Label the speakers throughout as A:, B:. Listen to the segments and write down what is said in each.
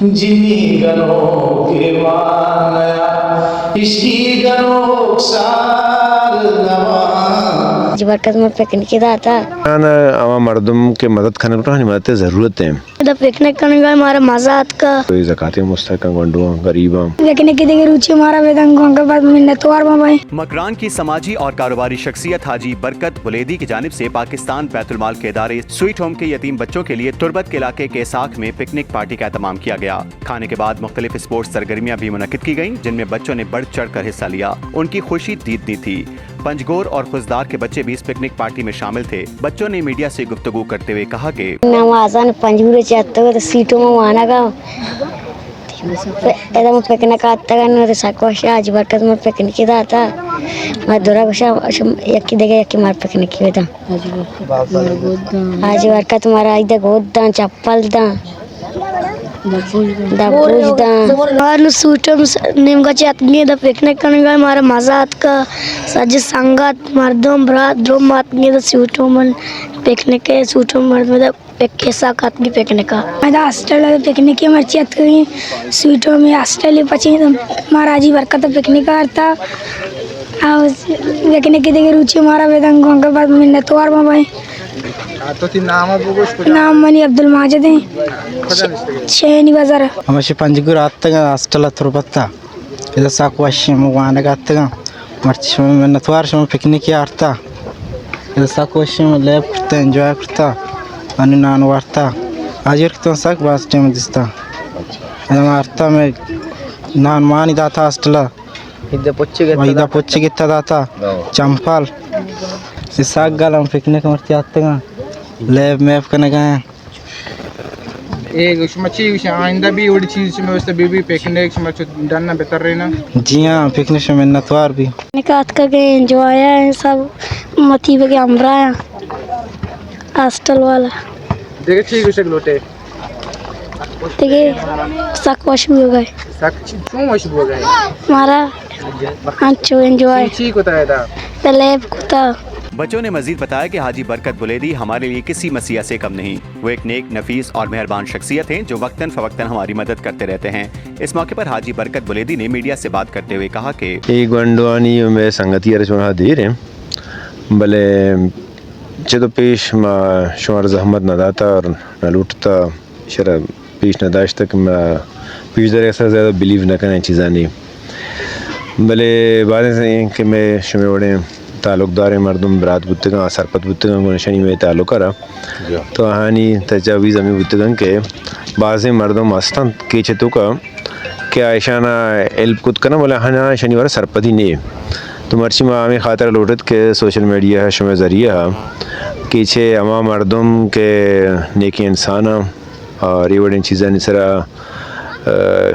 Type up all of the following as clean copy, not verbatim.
A: जिन्हीं गनों के मानया इसकी गनों सार नवा
B: बरकत में पिकनिक था
C: आवा मर्दम के मदद करने को हिमायत ज़रूरत है
B: इधर पिकनिक करने का हमारा मजा आता का
C: कोई ज़काती मुस्तकम गंडुआ गरीबा
B: पिकनिक की देखिए रुचि हमारा वेदंगों के बाद मिन्नतवार भाई
D: मकरान की समाजी और कारोबारी शख्सियत हाजी बरकत बुलेदी की जानिब से पाकिस्तान बैतुल माल के इदारे स्वीट होम के यतीम बच्चों के लिए तुरबत के इलाके के साख में पिकनिक पार्टी का एहतमाम किया गया। खाने के बाद मुख्तलिफ स्पोर्ट्स सरगर्मियाँ भी मुनक्किद की गयी, जिनमें बच्चों ने बढ़ चढ़ कर हिस्सा लिया। उनकी खुशी दीदनी थी। पंजगोर और खुजदार के बच्चे भी इस पिकनिक पार्टी में शामिल थे। बच्चों ने मीडिया से गुफ्तगू करते हुए कहा कि
B: पंजगुरे चाहते सीटों में आना का एकदम पिकनिक आता का साकोश आज बरकत में पिकनिक था मैं दूरा कुछ यकी देखे यकी मार पिकनिक की था आज बरकत हमारा इधर गोद दा चप्पल दा और सूटों नीम का चटनी दा पिकनिक करने का हमारा मजा आता का सज संगत मर्दों बरात दो मात ने सूटों में पिकनिक के सूटों मर्द में कैसा कातनी पिकनिक का मैं हॉस्टल पिकनिक की मर्ची आती स्वीटों में हॉस्टल पची हमारा जी बरकत पिकनिक करता पिकनिक की देखिए रुचि हमारा वेदंगों के बाद मिन्नतवार भाई नाम मनी अब्दुल माजिद है शेनी बाजार
E: हमेशा पंजगुर आत्तगा हॉस्टल तुरबत्ता इधर साक वशिम वाने का आत्तगा मर्ची मिन्नतवार शम पिकनिक की आरता इधर साक वशिम लैब करता एंजॉय करता अनि नान वार्ता आज तो साक बास टाइम दिसता इधर आरता में नान मानी दाता हॉस्टल इधर पोच्चे कितना दाता चंपाल इस साक गालम पिकनिक मर्ची आत्तगा लैब मैप करने गए
F: एक मच्छी आइंदा भी बड़ी चीज में वैसे भी पिकनिक में डालना बेहतर रहे ना।
E: जी हाँ पिकनिक में मिन्नतवार भी
B: निकात का गए एंजॉय है सब मती बगे हमरा है हॉस्टल वाला
F: देखे ठीक उसे लोटे
B: देखिए सकवाश भी हो गए
F: क्यों वश हो गए
B: हमारा अच्छा एंजॉय
F: ठीक होता है था
B: लैब को था।
D: बच्चों ने मजीद बताया कि हाजी बरकत बुलेदी हमारे लिए किसी मसीहा से कम नहीं। वो एक नेक, नफीस और मेहरबान शख्सियत हैं जो वक्तन फवक्तन हमारी मदद करते रहते हैं। इस मौके पर हाजी बरकत बुलेदी ने मीडिया से बात करते हुए कहा कि
C: एक गंडवानी में संगति रचना दे रहे भले चलो पेश शुमार जहमत न दाता और न लूटता शरा पेश न दाश्त तक पेश दर ऐसा ज़्यादा बिलीव न करना चीज़ा नहीं भले बातें से कि मैं शुमे बड़े ताल्लुकदार मर्दम बरात बुतगा सरपत बुतगा को नशनी में ताल्लुक करा तो हानी तजावीज़ अमी बुतगन के बाज़े मर्दम आस्तान के चतु का क्या ऐशाना एल्प कुत करना बोला हना शनिवार सरपति ने तो मर्ची में आमी खातर लोटत के सोशल मीडिया है शुमे ज़रिया कि छे अमा मर्दम के नेकी इंसान और ये बड़ी चीज़ें निसरा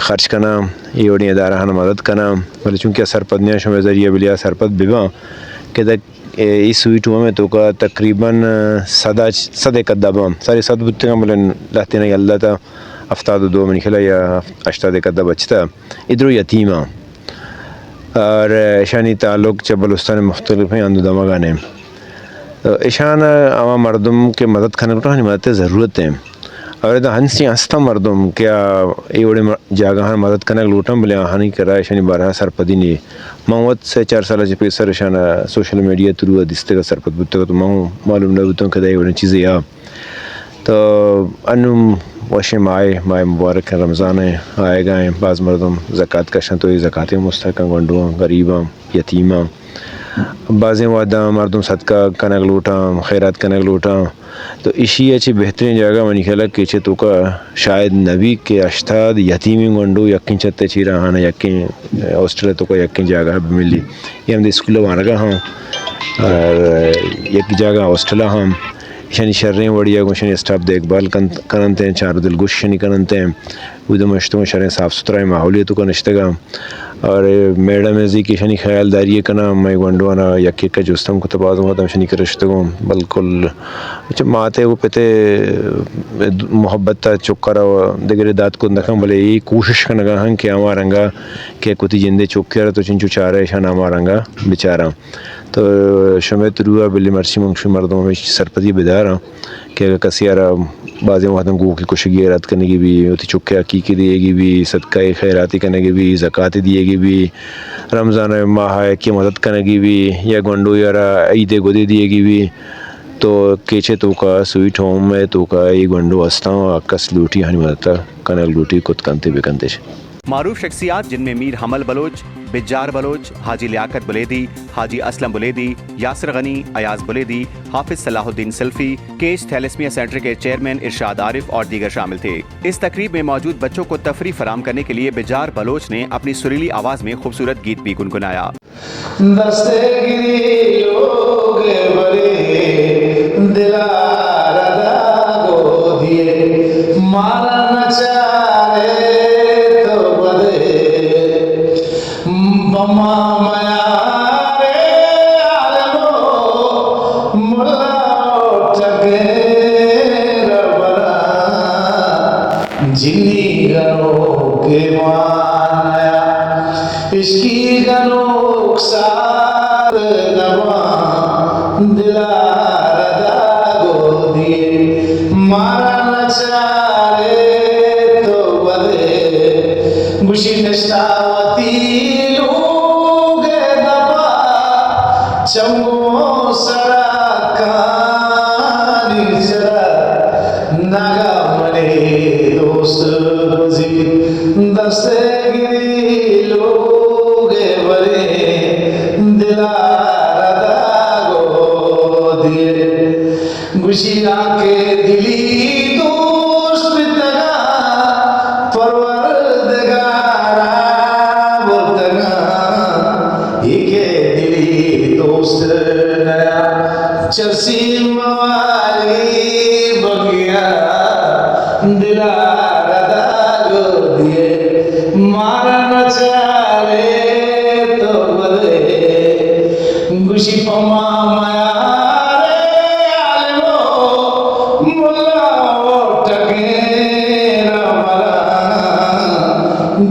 C: खर्च करना ये बड़ी अदारा मदद करना बोले चूँकि सरपत शुमे ज़रिया बिलिया सरपत बिबा के इस स्वीट में तो का तकरीबन सदे कद्दाबा सारे सद बुत्ते का मतलब लाते नहीं अल्लाह था अफ्ताद दो में खिला या अश्ताद कद्दा बचता इधर यतीमा और ऐशानी ताल्लुक चबलुस्तान मुख्तलिफ हैं अंदुदमा गाने ऐशान आवा मर्दम के मदद करने को हिमायत ज़रूरत है और इधर हंसी हंसता मर्दम क्या ये बड़े जगह मदद करने लूटम बोले हानि करा ऐशानी बारह सरपदी ने मौत से 4 साल से पैसा ऐशाना सोशल मीडिया थ्रू दिसते का सरपद बुत्ते का तो मालूम नहीं बुतों के दाई बड़ी चीज़ें या तो अनुम वशे माए मुबारक रमज़ान आए गए बाज़ मर्दम ज़कात का तो ये ज़काती मुस्तकम गंडुआ गरीबा यतीमा बाज़ें वादा मर्दम सदका कनक लूटा खैरात कनक लूटा तो इसी अच्छी बेहतरीन जगह मनी खेला कि तो का शायद नबी के अश्ताद यतीमी गंडू यकीन चत्ते चीरा हाँ यकीन हॉस्टल तो का यकीन जगह मिली ये हम स्कूल वहाँ का हाँ और एक जगह हॉस्टल हाँ शनि शर्रें बढ़िया गुशन स्टाफ देखभाल करते हैं चार दिल गुश शनि करते हैं उधर मश्तों शरें साफ़ सुथरा माहौलियत का नश्तगा और मैडम जी की शनि ख्यालदारी करना मैं गंडवाना यकी का जुस्तम को तबाद हुआ तम शनि के रिश्तों बिल्कुल अच्छा माते वो पते मोहब्बत चुक्कर दिगरे दात को नखम भले ये कोशिश करना हाँ कि हमारा के कुछ जिंदे चुक्कर तो चिंचू चाह रहे शान हमारा बेचारा तो शमेत रुआ बिल्ली मर्सी मंगशु मर्दों में सरपति बेदारा कि अगर कसियारा बाज़ वतन को की कुछ गैरत करने की भी होती चुक्के अकीकी दिएगी भी सदका खैराती करने की भी ज़कात दिएगी भी रमज़ान माह की मदद करने की भी या गंडो या ईद गुदे दिएगी भी तो केचे तो का स्वीट होम में तो का ये गंडो हंसता अक्कस लूटी हनी मदद कनक लूटी कुत कंते बेकंते
D: मारूफ शख्सियात जिनमें मीर हमल बलोच, बिज्जार बलोच, हाजी लियाकत बुलेदी, हाजी असलम बुलेदी, यासिर गनी, अयाज बुलेदी, हाफिज सलाहुद्दीन सिल्फी, केज थैलेस्मिया सेंटर के चेयरमैन इरशाद आरिफ और दीगर शामिल थे। इस तकरीब में मौजूद बच्चों को तफरी फराम करने के लिए बिज्जार बलोच ने अपनी सुरीली आवाज में खूबसूरत गीत भी गुनगुनाया।
A: जिन्नी गनों के मानया इसकी गनों सार नवा दिला रदा गो दिए मारा नचारे तो बदे गुशी नस्तावती लोग दबा चमो सरा कानी जरा नागा मने दोस्त बजी दस्तगिरी लोग बरे दिला रदा गो दिए गुशिया के दिली दोस्त तगा परवरदिगारा बोलतगा इके दिली दोस्त नया चरसी मवाली बगिया दिला रदा गो दिए मारा नचारे तो बदे गुशी पमा माया रे आलमो मुल्ला टके रमला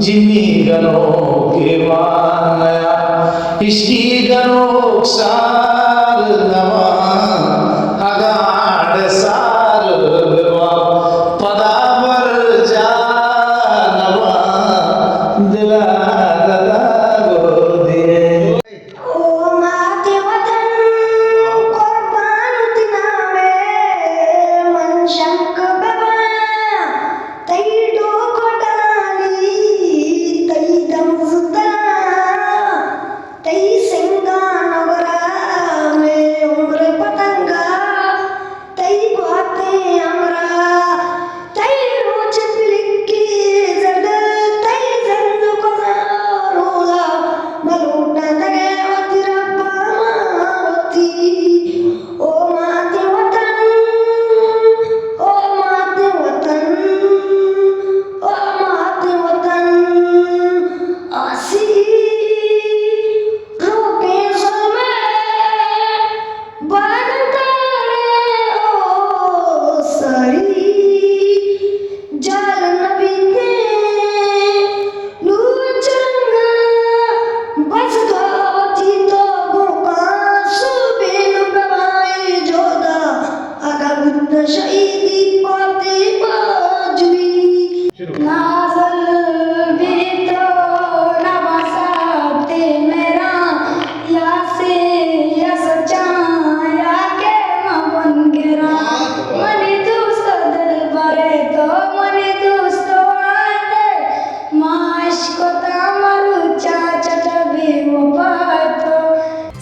A: जिन्नी गनों के मानया इसकी गनों सार नवा अगाड़ सार बेवा पदावर जा नवा दिला रदा गो दिए
B: ओ माते वतन कुर्बान तिनावे मन शंक बबाया तई डोको डाली तई दम जुता तई सिंगा नगरा में उम्र पतंगा तई बातें हमरा तई रोज पिलकी जद तई जंद को रोला मलूटा लगे होती रब्बा होती ओ माते वतन ओ माते वतन ओ माते वतन आसी रोके जुल्म बनता ओ सरी जाल नबी ने लूचंगा बस गाती तो बुका सुबेन बवाई जोदा आगा गुद्द शहीदी पाते बाजवी नाज़ल भी तो नवासाते मेरा या से या सच्चा या के मन गिरा मनी दोस्त दिल भरे तो मनी दोस्त आते माश को तामरु चाचट भी वो पातो।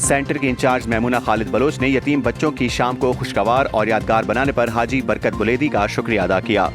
D: सेंटर के इंचार्ज मेमुना खालिद बलोच ने यतीम बच्चों की शाम को खुशगवार और यादगार बनाने पर हाजी बरकत बुलेदी का शुक्रिया अदा किया।